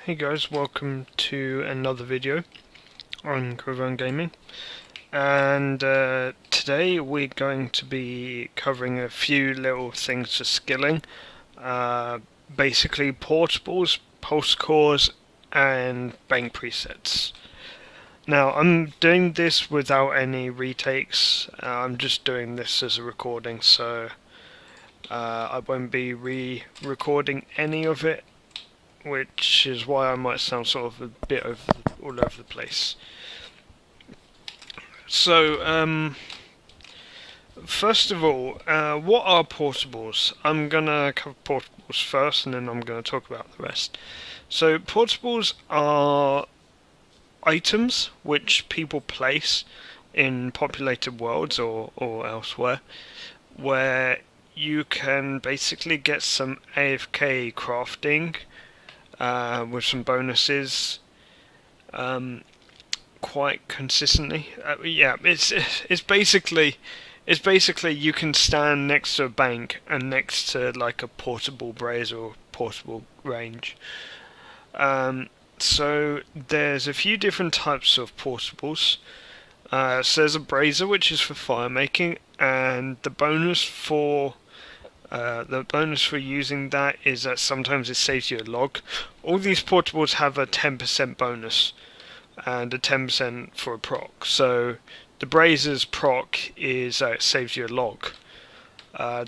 Hey guys, welcome to another video on Caravan Gaming, and today we're going to be covering a few little things for skilling, basically portables, pulse cores and bank presets. Now I'm doing this without any retakes, I'm just doing this as a recording, so I won't be re-recording any of it, which is why I might sound sort of a bit all over the place. So, first of all, what are portables? I'm gonna cover portables first, and then I'm gonna talk about the rest. So, portables are items which people place in populated worlds or elsewhere, where you can basically get some AFK crafting with some bonuses quite consistently. Yeah, it's basically you can stand next to a bank and next to like a portable brazier or portable range. So there's a few different types of portables. So there's a brazier, which is for fire making, and the bonus for using that is that sometimes it saves you a log. All these portables have a 10% bonus and a 10% for a proc. So the brazier's proc is it saves you a log.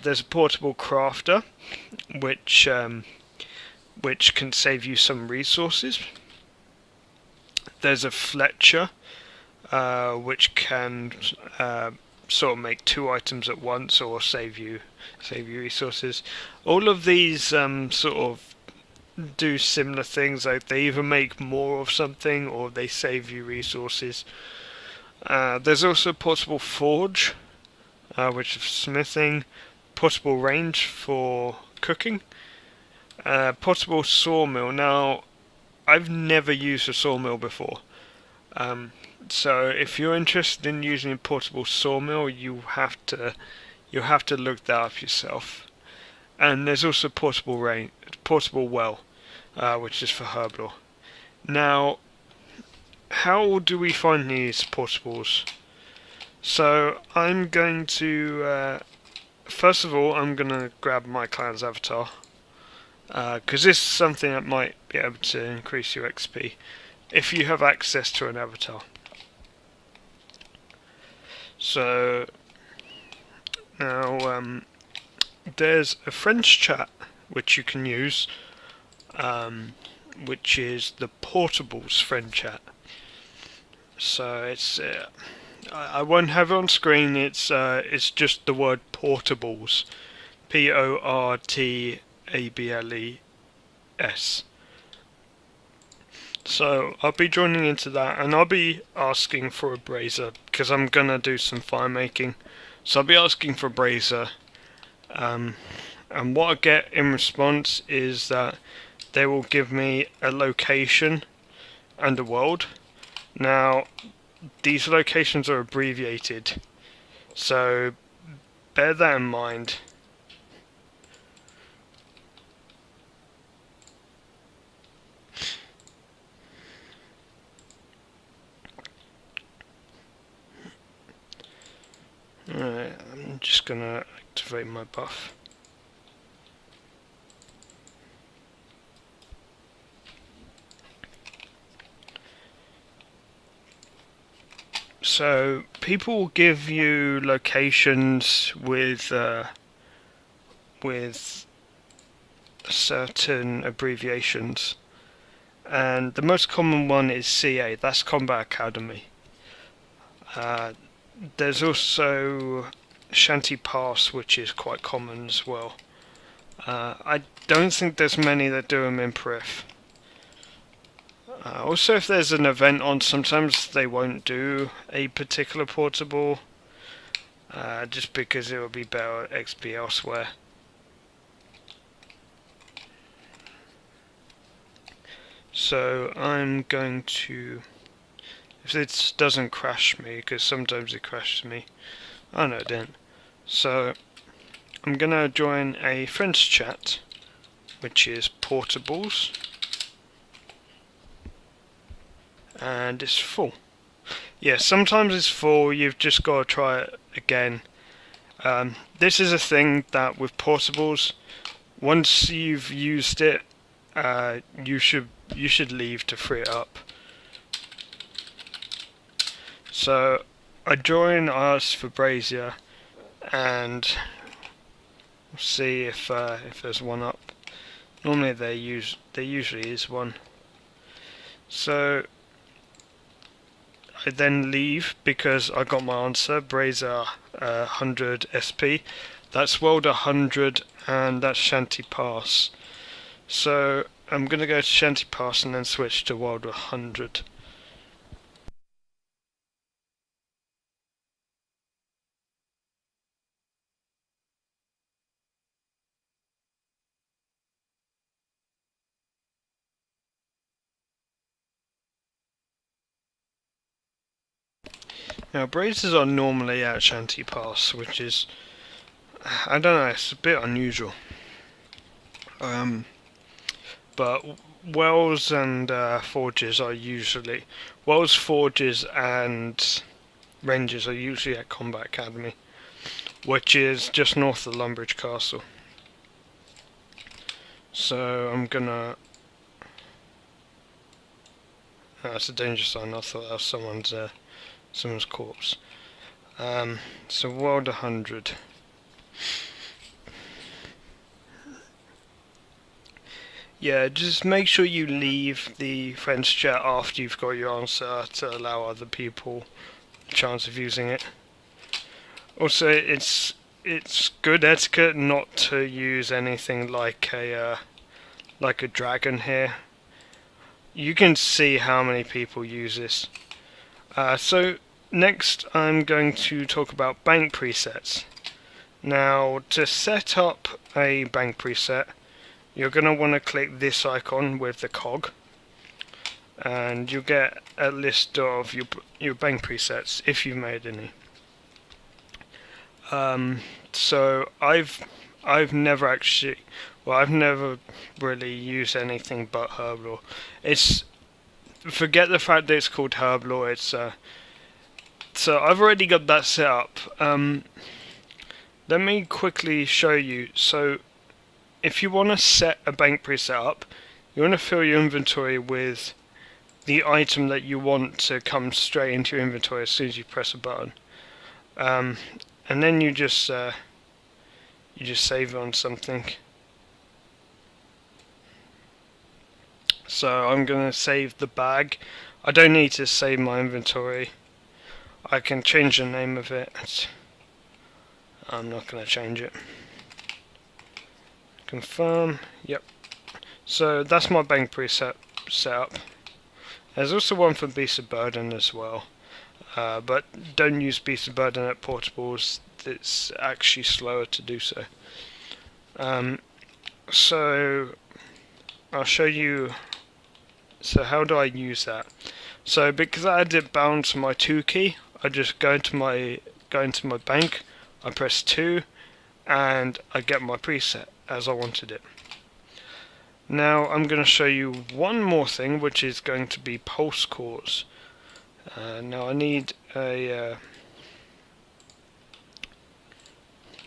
There's a portable crafter, which can save you some resources. There's a fletcher, which can sort of make two items at once or save you resources. All of these sort of do similar things, like they either make more of something or they save you resources. There's also portable forge, which is smithing, portable range for cooking, portable sawmill. Now, I've never used a sawmill before. So if you're interested in using a portable sawmill, you have to look that up yourself. And there's also portable well, which is for herb lore. Now, how do we find these portables? So I'm going to first of all I'm gonna grab my clan's avatar, because this is something that might be able to increase your XP if you have access to an avatar. So now there's a French chat which you can use, which is the portables friend chat. So it's I won't have it on screen. It's just the word portables, PORTABLES. So I'll be joining into that, and I'll be asking for a brazier because I'm gonna do some fire making. So I'll be asking for a brazier, and what I get in response is that they will give me a location and a world. Now, these locations are abbreviated, so bear that in mind. Alright, I'm just gonna activate my buff. So people will give you locations with certain abbreviations, and the most common one is CA. That's Combat Academy. There's also Shanty Pass, which is quite common as well. I don't think there's many that do them in Perif. Also, if there's an event on, sometimes they won't do a particular portable, just because it will be better XP elsewhere. So I'm going to, if it doesn't crash me, because sometimes it crashes me. Oh no, it didn't. So I'm gonna join a French chat, which is portables. and it's full. Yeah, sometimes it's full, you've just got to try it again. This is a thing that with portables, once you've used it, you should leave to free it up. So I join us for Brazier, and see if there's one up. Normally there usually is one. So I then leave because I got my answer. Brazier 100 SP. That's World 100 and that's Shanty Pass. So I'm gonna go to Shanty Pass and then switch to World 100. Now Braziers are normally at Shanty Pass, which is, I don't know, it's a bit unusual. But Wells and Forges are usually, Wells, Forges and Rangers are usually at Combat Academy, which is just north of Lumbridge Castle. So I'm gonna, that's a danger sign, I thought that was someone's corpse. So World 100. Yeah, just make sure you leave the friends chat after you've got your answer to allow other people a chance of using it. Also, it's good etiquette not to use anything like a dragon here. You can see how many people use this. So next I'm going to talk about bank presets. Now, to set up a bank preset, you're going to want to click this icon with the cog, and you'll get a list of your bank presets if you've made any. So I've never actually, well, I've never really used anything but Herblore. It's, forget the fact that it's called Herblore. It's so I've already got that set up. Let me quickly show you. So if you want to set a bank preset up, you want to fill your inventory with the item that you want to come straight into your inventory as soon as you press a button, and then you just save it on something. So I'm going to save the bag. I don't need to save my inventory. I can change the name of it. I'm not going to change it. Confirm. Yep. So that's my bank preset setup. There's also one for Beast of Burden as well, but don't use Beast of Burden at portables. It's actually slower to do so. So I'll show you. So how do I use that? So because I had it bound to my 2 key, I just go into my bank. I press 2, and I get my preset as I wanted it. Now I'm going to show you one more thing, which is going to be pulse cores. Now I need a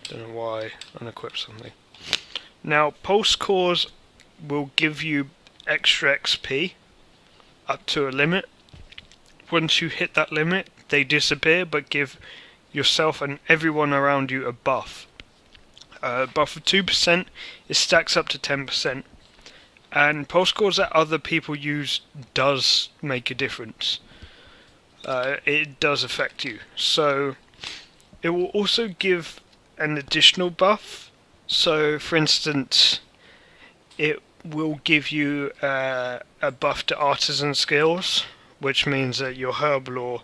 don't know why I unequip something. Now pulse cores will give you extra XP up to a limit. Once you hit that limit, they disappear, but give yourself and everyone around you a buff. A buff of 2%, it stacks up to 10%. And pulse cores that other people use does make a difference. It does affect you. So it will also give an additional buff. So for instance, it will give you a buff to artisan skills, which means that your herblore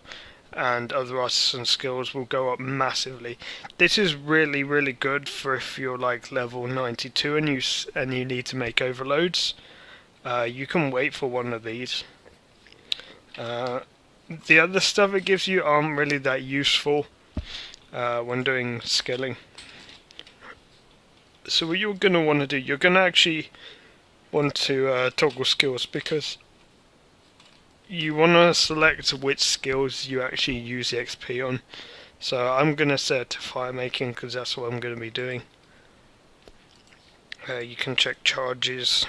and other artisan skills will go up massively. This is really, really good for if you're like level 92 and you need to make overloads. You can wait for one of these. The other stuff it gives you aren't really that useful when doing skilling. So what you're going to want to do, you're going to actually want to toggle skills, because you want to select which skills you actually use the XP on. So I'm going to set to fire making because that's what I'm going to be doing. You can check charges.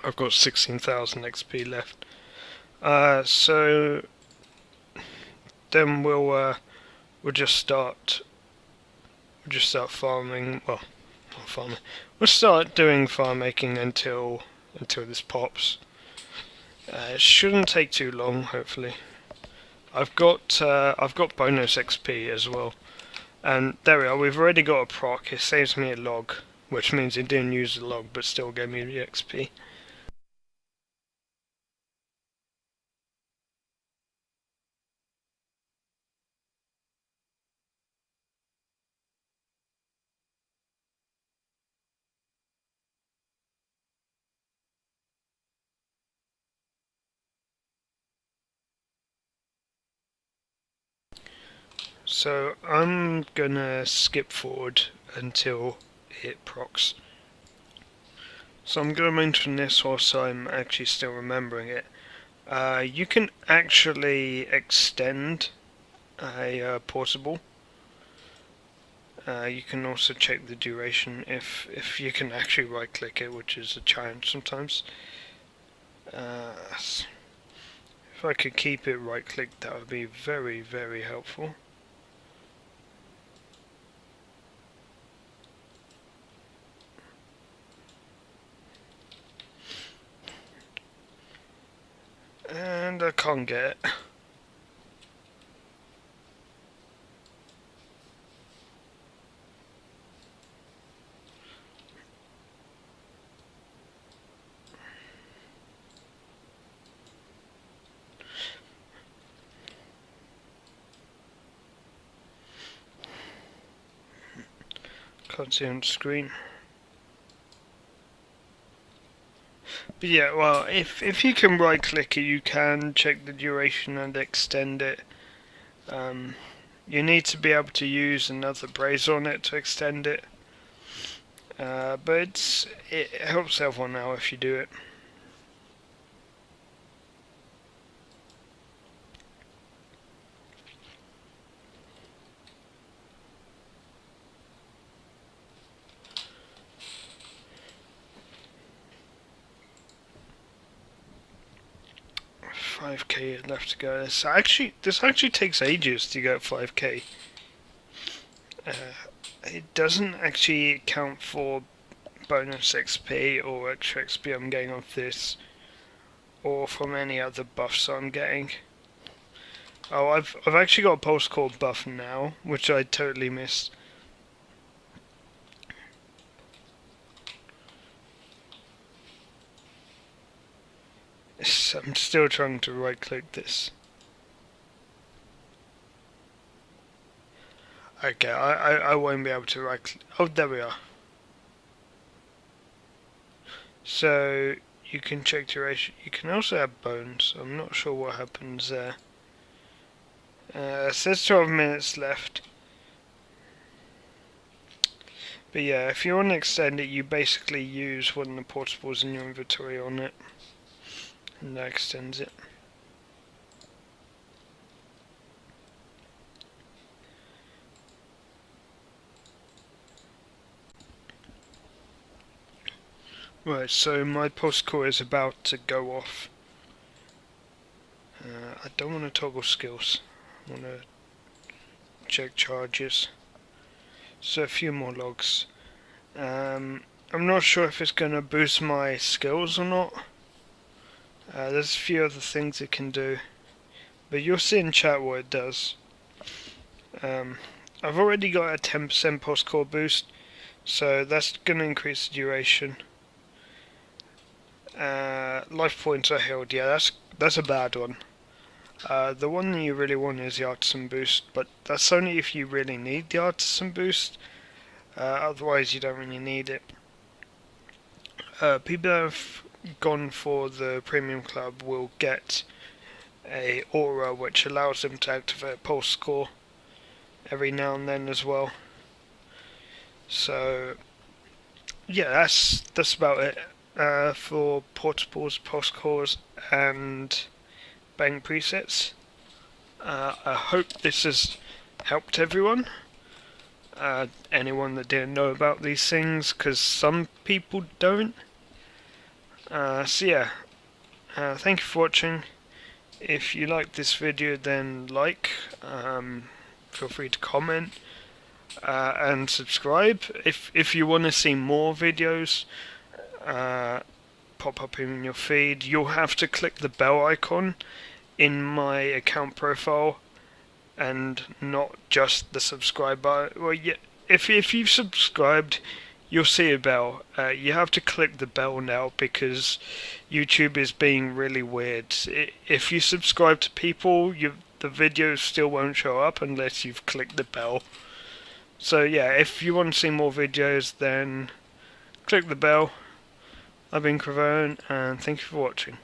I've got 16,000 XP left. So then we'll just start farming. Well, not farming. We'll start doing farm making until this pops. It shouldn't take too long, hopefully. I've got bonus XP as well, and there we are. We've already got a proc. It saves me a log, which means it didn't use the log, but still gave me the XP. So I'm gonna skip forward until it procs. So I'm gonna mention this whilst I'm actually still remembering it. You can actually extend a portable. You can also check the duration if you can actually right click it, which is a challenge sometimes. If I could keep it right clicked, that would be very, very helpful. And I can't get it. Can't see on the screen. But yeah, well, if you can right click it, you can check the duration and extend it. You need to be able to use another brace on it to extend it. But it helps everyone out if you do it. $5k left to go. This actually takes ages to get 5k. It doesn't actually count for bonus XP or extra XP I'm getting off this, or from any other buffs I'm getting. Oh, I've actually got a pulse core buff now, which I totally missed. I'm still trying to right click this. Okay, I won't be able to right click. Oh, there we are. So you can check duration. You can also have bones. I'm not sure what happens there. It says 12 minutes left. But yeah, if you want to extend it, you basically use one of the portables in your inventory on it. And that extends it. Right, so my pulse core is about to go off. I don't want to toggle skills. I want to check charges. So a few more logs. I'm not sure if it's going to boost my skills or not. There's a few other things it can do, but you'll see in chat what it does. I've already got a 10% pulse core boost, so that's going to increase the duration. Life points are healed. Yeah, that's a bad one. The one that you really want is the artisan boost, but that's only if you really need the artisan boost. Otherwise, you don't really need it. People that have gone for the premium club will get a aura which allows them to activate pulse core every now and then as well. So yeah, that's about it. for portables, postcores, and bank presets. I hope this has helped everyone. Anyone that didn't know about these things, because some people don't. So yeah, thank you for watching. If you liked this video, then like, feel free to comment, and subscribe. If you want to see more videos pop up in your feed, you'll have to click the bell icon in my account profile, and not just the subscribe button. Well, yeah, if you've subscribed, you'll see a bell. You have to click the bell now because YouTube is being really weird. If you subscribe to people, the videos still won't show up unless you've clicked the bell. So yeah, if you want to see more videos, then click the bell. I've been Cravone, and thank you for watching.